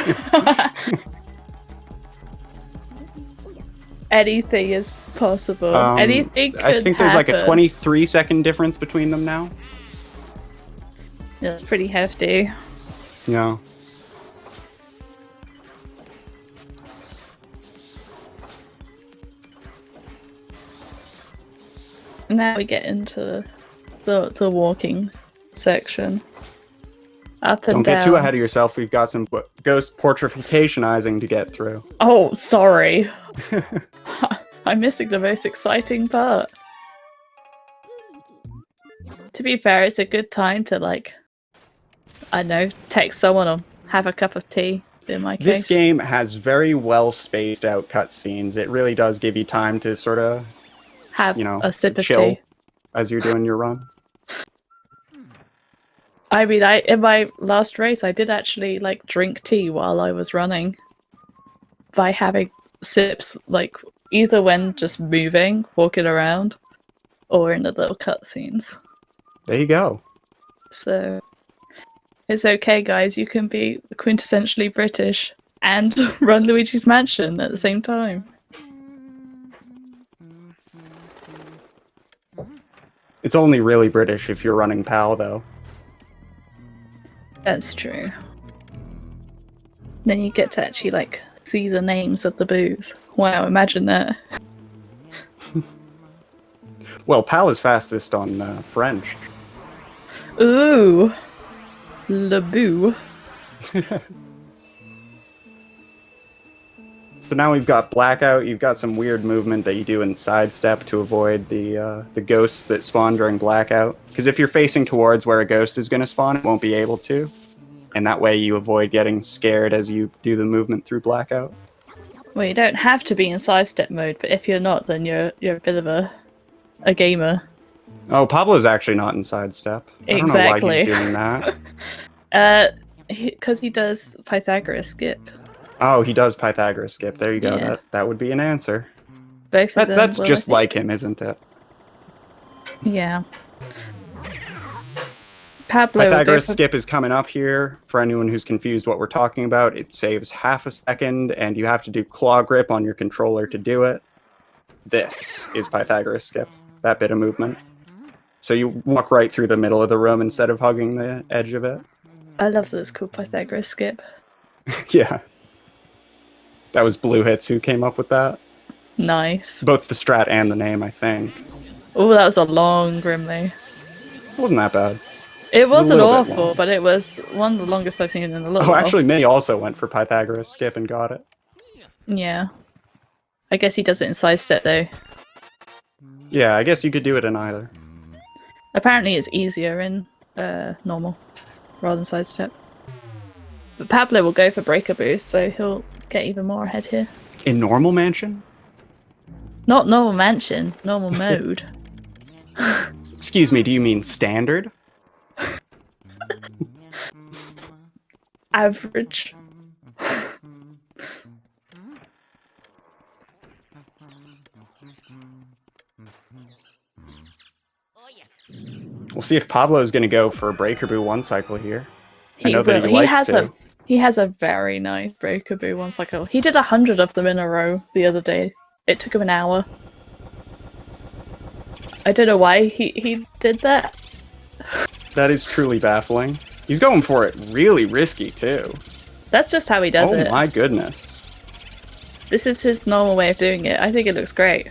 Anything is possible. Anything could
I think there's like a
happen.
23-second difference between them now.
Yeah, it's pretty hefty.
Yeah.
Now we get into the walking section. Up and
Don't
down.
get too ahead of yourself. We've got some ghost portrificationizing to get through.
Oh, sorry. I'm missing the most exciting part. To be fair, it's a good time to, like, I don't know, text someone or have a cup of tea, in my case.
This game has very well spaced out cutscenes. It really does give you time to sort of,
have
you know,
a sip of
chill
tea.
as you're doing your run.
I mean, in my last race, I did actually, like, drink tea while I was running. By having sips, like, either when just moving, walking around, or in the little cutscenes.
There you go.
So, it's okay, guys. You can be quintessentially British and run Luigi's Mansion at the same time.
It's only really British if you're running PAL, though.
That's true. Then you get to actually, like, see the names of the boos. Wow, imagine that.
Well, PAL is fastest on French.
Ooh! Le boo.
So now we've got Blackout. You've got some weird movement that you do in Sidestep to avoid the ghosts that spawn during Blackout. Because if you're facing towards where a ghost is going to spawn, it won't be able to. And that way you avoid getting scared as you do the movement through Blackout.
Well, you don't have to be in sidestep mode, but if you're not, then you're a bit of a gamer.
Oh, Pablo's actually not in Sidestep. I don't know why he's doing that.
Because he does Pythagoras skip.
Oh, he does Pythagoras skip. There you go.
Yeah.
That would be an answer.
Both of them.
That's just like him, isn't it?
Yeah. Pablo
Pythagoras skip is coming up here. For anyone who's confused what we're talking about, it saves half a second, and you have to do claw grip on your controller to do it. This is Pythagoras skip, that bit of movement. So you walk right through the middle of the room instead of hugging the edge of it.
I love that it's called Pythagoras skip.
Yeah. That was Blue Hits who came up with that.
Nice.
Both the strat and the name, I think.
Oh, that was a long Grimly.
It wasn't that bad.
It wasn't awful, but it was one of the longest I've seen in a little while.
Oh, actually, May also went for Pythagoras skip and got it.
Yeah. I guess he does it in sidestep, though.
Yeah, I guess you could do it in either.
Apparently it's easier in normal, rather than sidestep. But Pablo will go for breaker boost, so he'll get even more ahead here.
In normal mansion?
Not normal mansion, normal mode.
Excuse me, do you mean standard?
Average.
We'll see if Pablo's going to go for a Breaker-Boo one cycle here. I know that he likes to.
He has a very nice Breaker-Boo one cycle. He did 100 of them in a row the other day. It took him an hour. I don't know why he did that.
That is truly baffling. He's going for it really risky, too.
That's just how he does it.
Oh my goodness.
This is his normal way of doing it. I think it looks great.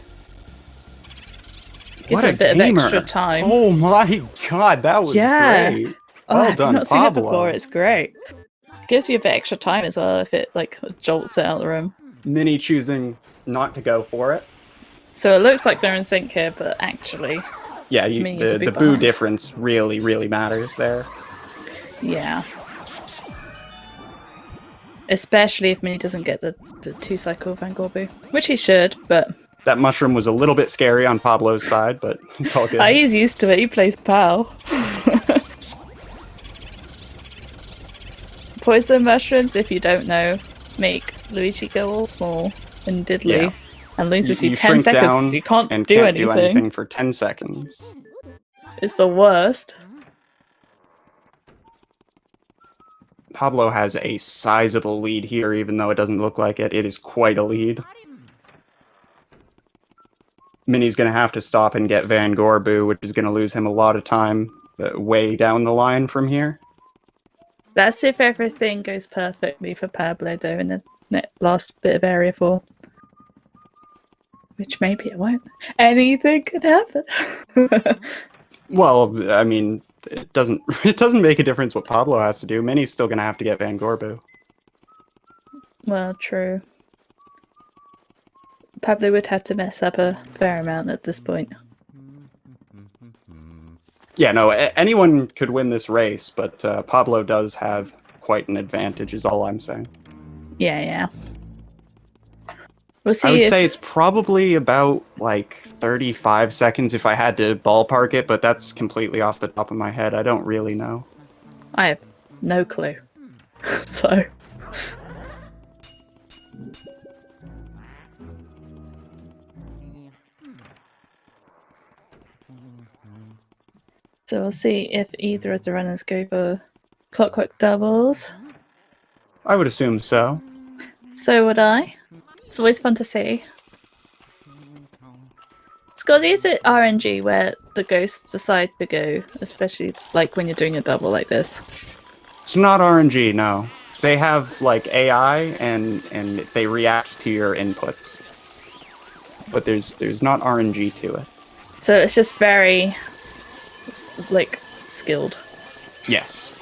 Gives
What a
bit
gamer.
of extra time.
Oh my god, that was great. Well done,
I've not seen it
Pablo.
before. It's great. It gives you a bit extra time as well if it like jolts it out of the room.
Mini choosing not to go for it.
So it looks like they're in sync here, but actually,
Yeah, the boo
behind.
difference really, really matters there.
Yeah. Especially if Mini doesn't get the 2-cycle Van Gogh boo, which he should, but...
That mushroom was a little bit scary on Pablo's side, but it's all good.
He's used to it. He plays PAL. Poison mushrooms, if you don't know, make Luigi go all small and diddly,
Yeah.
and loses you 10
shrink
seconds
down
because you can't
and
do
can't
anything.
do anything for 10 seconds.
It's the worst.
Pablo has a sizable lead here, even though it doesn't look like it. It is quite a lead. Mini's going to have to stop and get Van Gogh Boo, which is going to lose him a lot of time way down the line from here.
That's if everything goes perfectly for Pablo, though, in the last bit of Area 4. Which maybe it won't. Anything could happen.
Well, I mean, it doesn't make a difference what Pablo has to do. Minnie's still gonna have to get Van Gorbu.
Well, true. Pablo would have to mess up a fair amount at this point.
Yeah, no, anyone could win this race, but Pablo does have quite an advantage, is all I'm saying.
Yeah. We'll see.
I would say it's probably about, like, 35 seconds if I had to ballpark it, but that's completely off the top of my head. I don't really know.
I have no clue. So... So we'll see if either of the runners go for clockwork doubles.
I would assume so.
So would I. It's always fun to see. Scotty, is it RNG where the ghosts decide to go, especially like when you're doing a double like this?
It's not RNG, no. They have, like, AI, and they react to your inputs. But there's not RNG to it.
So it's just very... like, skilled.
Yes.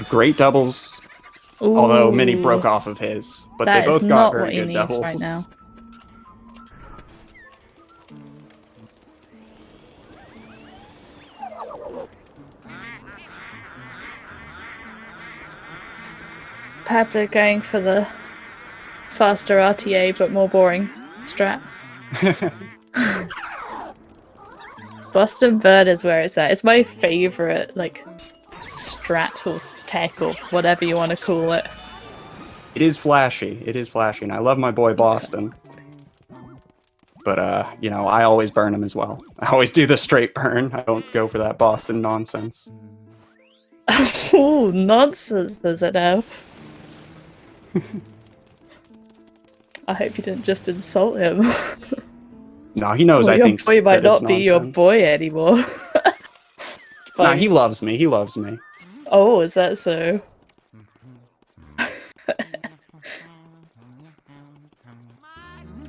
Great doubles.
Ooh,
although Minnie broke off of his. But they both got very good doubles.
Right now. Pablo going for the faster RTA but more boring strat. Boston Bird is where it's at. It's my favorite, like, strat or tech or whatever you want to call it.
It is flashy. It is flashy, and I love my boy Boston. But, you know, I always burn him as well. I always do the straight burn. I don't go for that Boston nonsense.
Oh, nonsense, is it now? I hope you didn't just insult him.
No, he knows. I think
your boy might not be your boy anymore.
Nah, he loves me. He loves me.
Oh, is that so?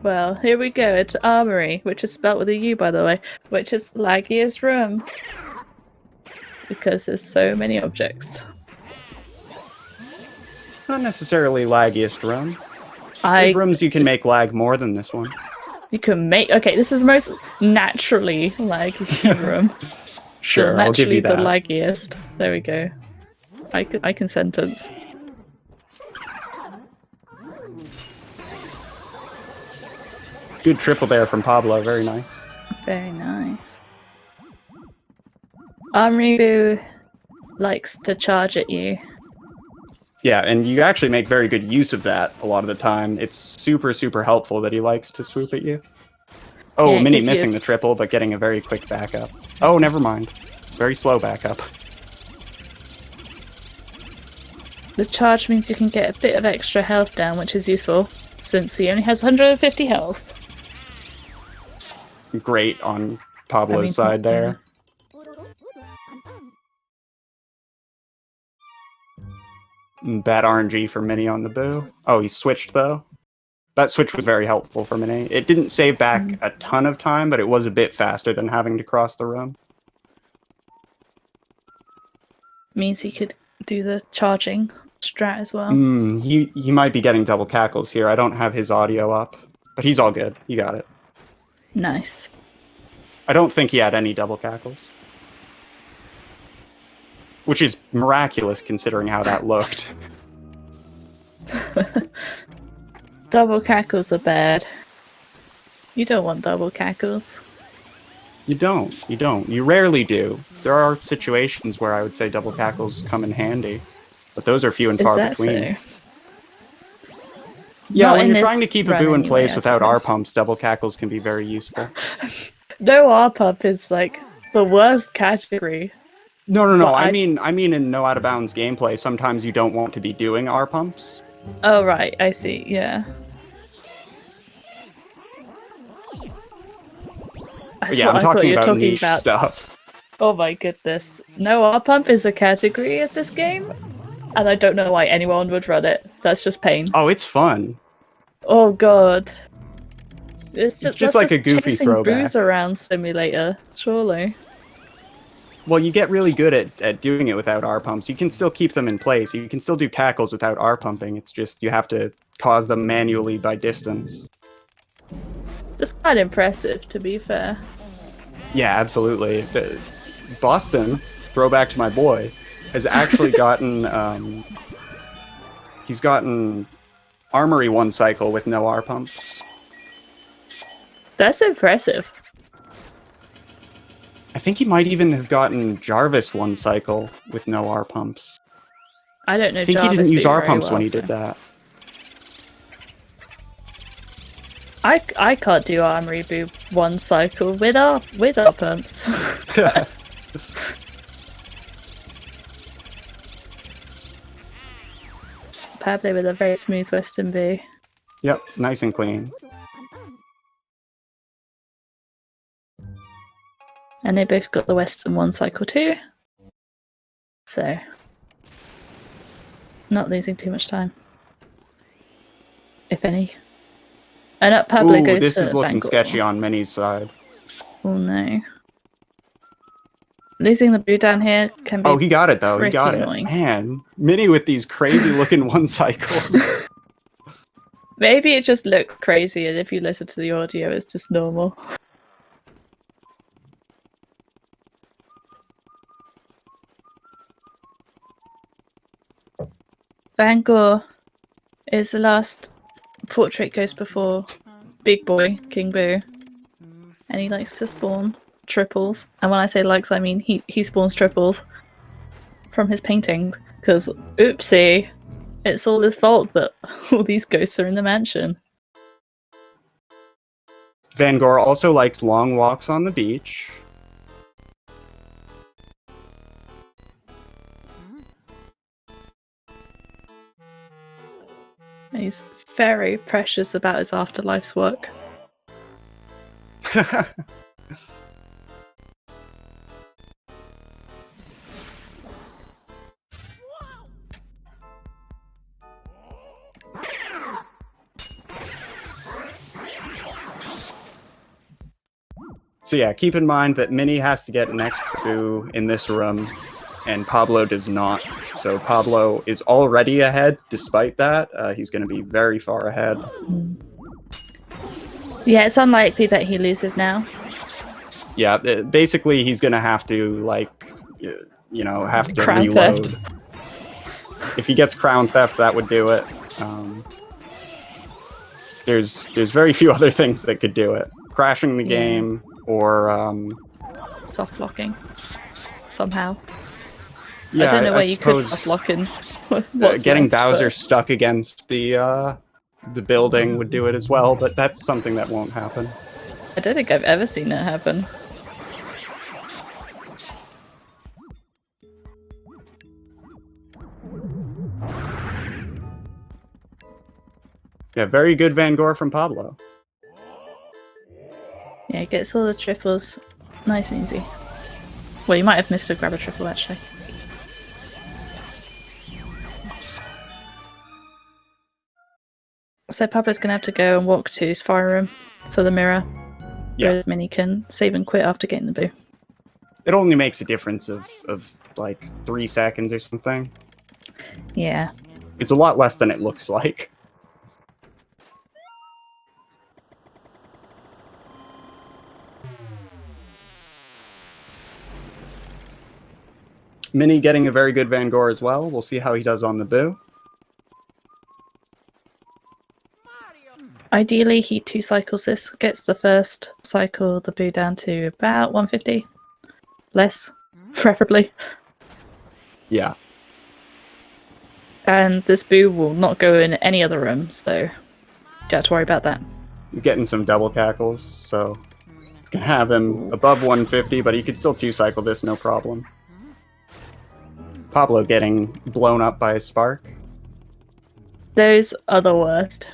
Well, here we go. It's Armory, which is spelt with a U, by the way, which is laggiest room. Because there's so many objects.
Not necessarily laggiest room. There's rooms you can make lag more than this one.
You can make... Okay, this is most naturally laggy room.
Sure, I'll give you that.
The laggiest. There we go. I can sentence.
Good triple there from Pablo. Very nice.
Very nice. Armory likes to charge at you.
Yeah, and you actually make very good use of that a lot of the time. It's super, super helpful that he likes to swoop at you. Oh, yeah, Minnie missing the triple, but getting a very quick backup. Oh, never mind. Very slow backup.
The charge means you can get a bit of extra health down, which is useful, since he only has 150 health.
Great on Pablo's side there. Bad RNG for Minnie on the boo. Oh, he switched, though. That switch was very helpful for Minnie. It didn't save back a ton of time, but it was a bit faster than having to cross the room.
Means he could do the charging strat as well.
He might be getting double cackles here. I don't have his audio up, but he's all good. He got it.
Nice.
I don't think he had any double cackles. Which is miraculous considering how that looked.
Double cackles are bad. You don't want double cackles.
You don't. You don't. You rarely do. There are situations where I would say double cackles come in handy. But those are few and far between.
So?
Yeah, when you're trying to keep a boo in place without R-pumps, double cackles can be very useful.
No R-pump is like the worst category.
No. I mean in no out of bounds gameplay, sometimes you don't want to be doing R-pumps.
Oh, right. I see. Yeah.
Yeah, I'm talking about niche stuff.
Oh my goodness. No R pump is a category of this game, and I don't know why anyone would run it. That's just pain.
Oh, it's fun.
Oh god.
It's just like a goofy throwback.
Booze around simulator, surely.
Well, you get really good at doing it without R pumps. You can still keep them in place. You can still do tackles without R pumping. It's just you have to cause them manually by distance.
That's quite impressive, to be fair.
Yeah, absolutely. Boston, throwback to my boy, has actually gotten he's gotten Armory 1 cycle with no R pumps.
That's impressive.
I think he might even have gotten Jarvis 1 cycle with no R pumps.
I don't know.
I think
Jarvis
he didn't use R
very
pumps
well,
when he
so.
did that.
I can't do Armory Boo 1 cycle with R pumps. Pablo with a very smooth Western Boo.
Yep, nice and clean.
And they both got the Western 1 cycle too. So, not losing too much time. If any. And up Pablo goes
this
to
is looking
Vanguard.
sketchy on Minnie's side.
Oh no. Losing the Boo down here can be
he got it though. He got
annoying.
it. Man, Minnie with these crazy looking 1 cycles.
Maybe it just looks crazy, and if you listen to the audio, it's just normal. Vanguard is the last portrait goes before Big Boy, King Boo. And he likes to spawn triples. And when I say likes, I mean he spawns triples from his paintings. Because, oopsie, it's all his fault that all these ghosts are in the mansion.
Vanguard also likes long walks on the beach.
He's very precious about his afterlife's work.
So yeah, keep in mind that Minnie has to get an extra Boo in this room, and Pablo does not. So Pablo is already ahead. Despite that, he's going to be very far ahead.
Yeah, it's unlikely that he loses now.
Yeah, basically he's going to have to, like, you know, have to
Crown
reload.
theft.
If he gets Crown Theft, that would do it. There's very few other things that could do it. Crashing the game, or
soft locking somehow.
Yeah,
I don't know where you could
suppose,
soft lock in.
getting Bowser stuck against the building would do it as well, but that's something that won't happen.
I don't think I've ever seen it happen.
Yeah, very good Vanguard from Pablo.
Yeah, he gets all the triples nice and easy. Well, you might have missed a grab a triple actually. So Pablo's gonna have to go and walk to his fire room for the mirror.
Yeah.
Whereas Minnie can save and quit after getting the Boo.
It only makes a difference of like 3 seconds or something.
Yeah.
It's a lot less than it looks like. Minnie getting a very good Vanguard as well. We'll see how he does on the Boo.
Ideally, he 2 cycles this, gets the first cycle the Boo down to about 150. Less, preferably.
Yeah.
And this Boo will not go in any other room, so don't have to worry about that.
He's getting some double cackles, so it's gonna have him above 150, but he could still 2-cycle this, no problem. Pablo getting blown up by a spark.
Those are the worst.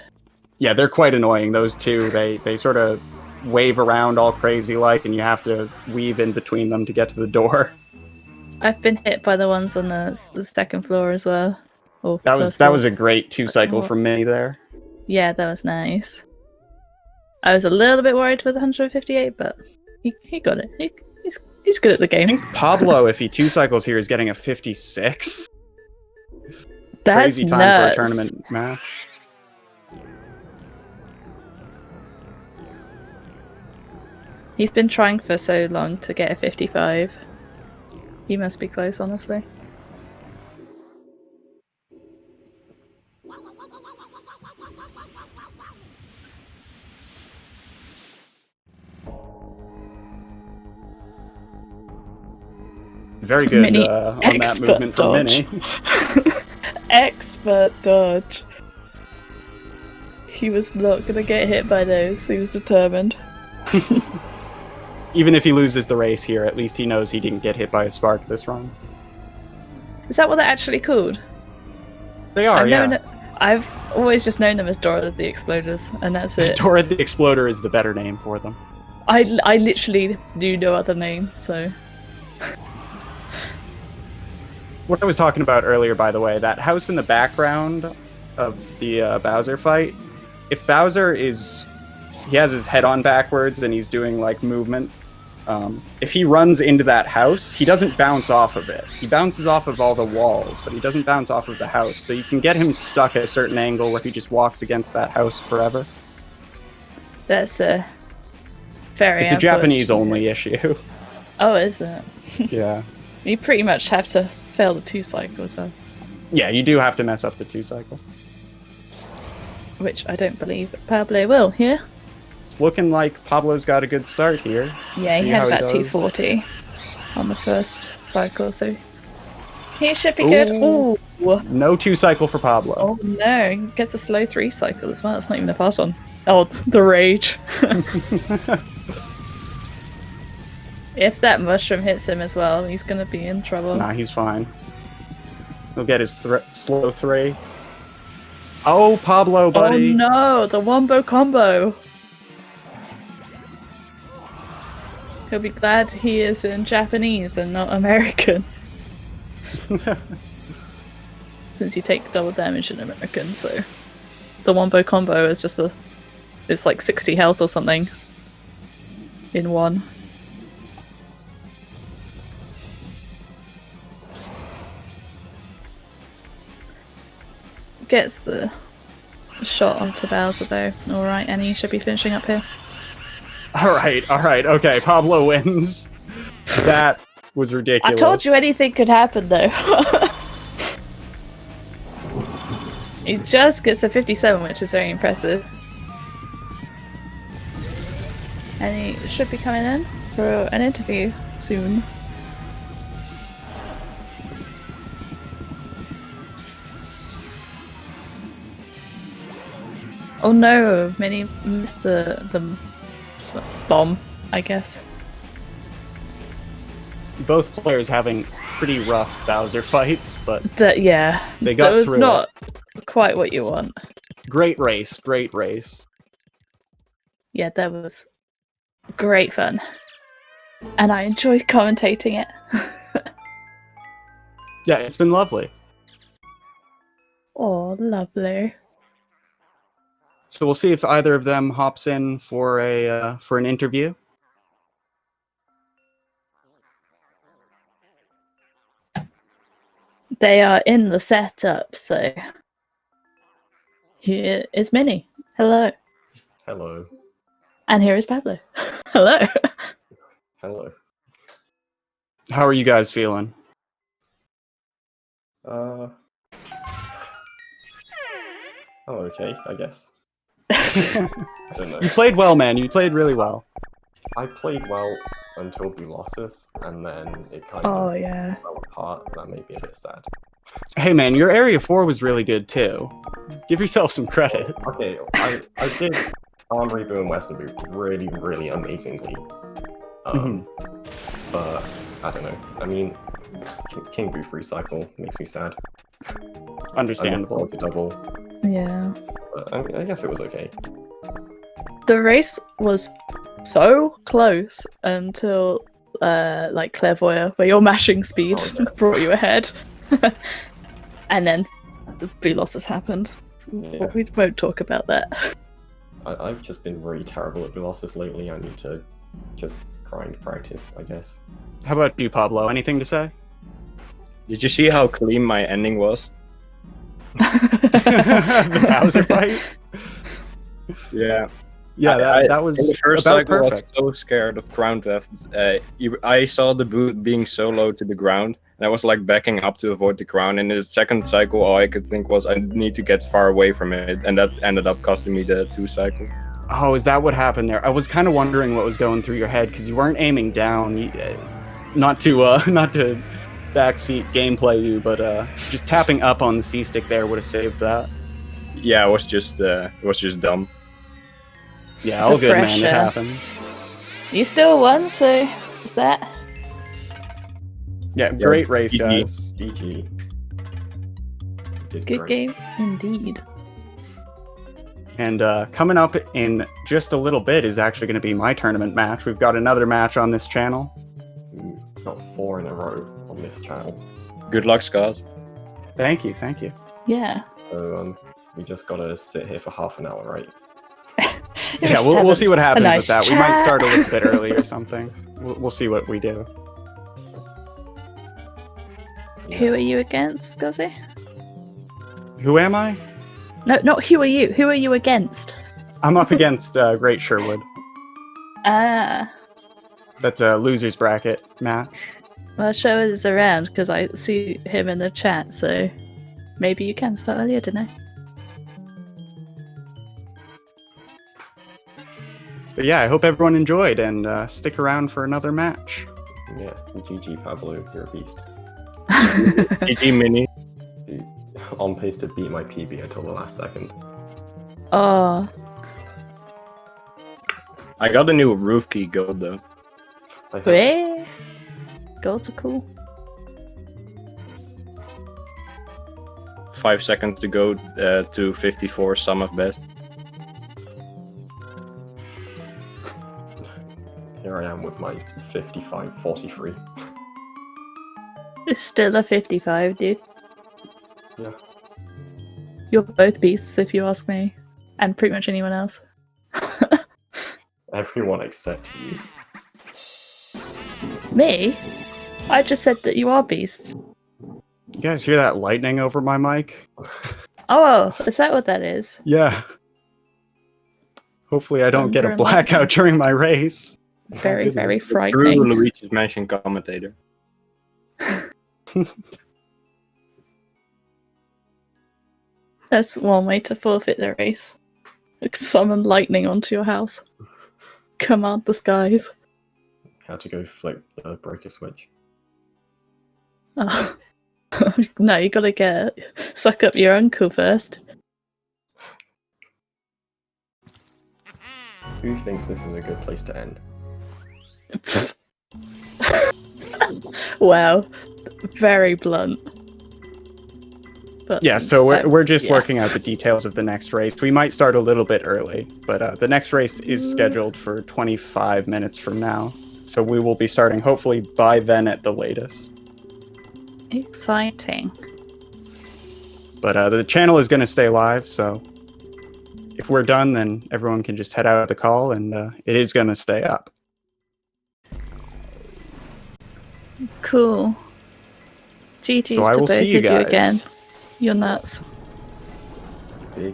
Yeah, they're quite annoying, those two. They sort of wave around all crazy like, and you have to weave in between them to get to the door.
I've been hit by the ones on the second floor as well. Or
That
first
was
floor.
a great 2-cycle from Minnie there.
Yeah, that was nice. I was a little bit worried with 158, but he got it. He's good at the game.
I think Pablo, if he 2-cycles here, is getting a 56.
That's
Crazy time
nuts.
for a tournament match.
He's been trying for so long to get a 55. He must be close, honestly.
Very good
Minnie,
on that movement from
dodge.
Minnie.
Expert dodge. He was not gonna get hit by those. He was determined.
Even if he loses the race here, at least he knows he didn't get hit by a spark this run.
Is that what they're actually called?
They are, yeah.
I've always just known them as Dora the Exploders, and that's it.
Dora the Exploder is the better name for them.
I literally knew no other name, so...
What I was talking about earlier, by the way, that house in the background of the Bowser fight, if Bowser is... he has his head on backwards and he's doing, like, movement, if he runs into that house, he doesn't bounce off of it. He bounces off of all the walls, but he doesn't bounce off of the house. So you can get him stuck at a certain angle where he just walks against that house forever.
That's a very...
It's a Japanese-only issue.
Oh, is it?
Yeah.
You pretty much have to fail the 2-cycle as well.
Yeah, you do have to mess up the 2-cycle.
Which I don't believe Pablo will here.
It's looking like Pablo's got a good start here.
Yeah, he had about 240 on the first cycle, so he should be good. Ooh.
No 2-cycle for Pablo.
Oh no, he gets a slow 3-cycle as well. It's not even a fast one. Oh, the rage. If that mushroom hits him as well, he's gonna be in trouble.
Nah, he's fine. He'll get his slow 3. Oh, Pablo, buddy.
Oh no, the wombo combo. He'll be glad he is in Japanese and not American. Since you take double damage in American, so the wombo combo is just it's like 60 health or something in one. Gets the shot onto Bowser though. Alright, and he should be finishing up here.
Alright, okay, Pablo wins. That was ridiculous.
I told you anything could happen though. He just gets a 57, which is very impressive. And he should be coming in for an interview soon. Oh no, Minnie missed the bomb, I guess.
Both players having pretty rough Bowser fights, but
yeah,
they got through. It's
not quite what you want.
Great race, great race.
Yeah, that was great fun. And I enjoyed commentating it.
Yeah, it's been lovely.
Oh, lovely.
So we'll see if either of them hops in for an interview.
They are in the setup, so here is Minnie. Hello.
Hello.
And here is Pablo. Hello.
Hello.
How are you guys feeling?
I'm okay, I guess. I don't know.
You played well, man. You played really well.
I played well until we lost this, and then it kind
Oh,
of
yeah.
fell apart. That made me a bit sad.
Hey, man, your Area 4 was really good, too. Give yourself some credit.
Okay, I did Armory Boo and Western Boo really, really amazingly. But, I don't know. I mean, King Boo free cycle makes me sad.
Understandable.
Like a double.
Yeah.
But, I mean, I guess it was okay.
The race was so close until like Clairvoyeur, where your mashing speed brought you ahead. And then the blue losses happened.
Yeah.
We won't talk about that.
I've just been really terrible at losses lately. I need to just grind practice, I guess.
How about you, Pablo? Anything to say?
Did you see how clean my ending was?
The Bowser fight?
Yeah.
Yeah, that was
in the first
about
cycle.
perfect.
I was so scared of ground theft. I saw the boot being so low to the ground, and I was like backing up to avoid the ground. And in the second cycle, all I could think was I need to get far away from it, and that ended up costing me the 2 cycle.
Oh, is that what happened there? I was kind of wondering what was going through your head because you weren't aiming down. Not to backseat gameplay you, but just tapping up on the C stick there would have saved that.
Yeah, it was just dumb.
Yeah, all good, man. It
pressure.
happens.
You still won, so is that?
Yeah, great race,
GG.
guys.
GG. Did
Good
great.
game indeed.
And coming up in just a little bit is actually going to be my tournament match. We've got another match on this channel.
Got 4 in a row on this channel.
Good luck, Scott.
Thank you, thank you.
Yeah.
So we just gotta sit here for half an hour, right?
Yeah, we'll see what happens
nice
with that. We might
chat.
start a little bit early or something. We'll see what we do.
Who are you against, Guzzy?
Who am I?
No, not who are you. Who are you against?
I'm up against Great Sherwood.
Ah.
That's a loser's bracket match.
Well, Sherwood is around because I see him in the chat, so maybe you can start earlier, didn't I?
But yeah, I hope everyone enjoyed and stick around for another match.
Yeah, GG Pablo, you're a beast.
GG Mini.
Dude, on pace to beat my PB until the last second.
Oh,
I got a new roof key gold though.
I hope-
wait. Golds are cool.
5 seconds to go to 54 sum of best.
Here I am with my 55-43.
It's still a 55, dude.
Yeah.
You're both beasts, if you ask me, and pretty much anyone else.
Everyone except you.
Me? I just said that you are beasts.
You guys hear that lightning over my mic?
Oh, is that what that is?
Yeah. Hopefully I don't get a
Thunder and
blackout
lightning.
during my race.
Very, very
True
frightening.
Luigi's Mansion commentator.
That's one way to forfeit the race. Summon lightning onto your house. Command the skies.
Had to go flip the breaker switch.
Oh. No, you gotta suck up your uncle first.
Who thinks this is a good place to end?
Wow, very blunt. But
Yeah, so we're just
yeah.
working out the details of the next race. We might start a little bit early, but the next race is scheduled for 25 minutes from now. So we will be starting hopefully by then at the latest.
Exciting.
But the channel is going to stay live, so if we're done, then everyone can just head out of the call, and it is going to stay up.
Cool. GG's
So I
to
will
both
see you
of you
guys.
again. You're nuts.
Big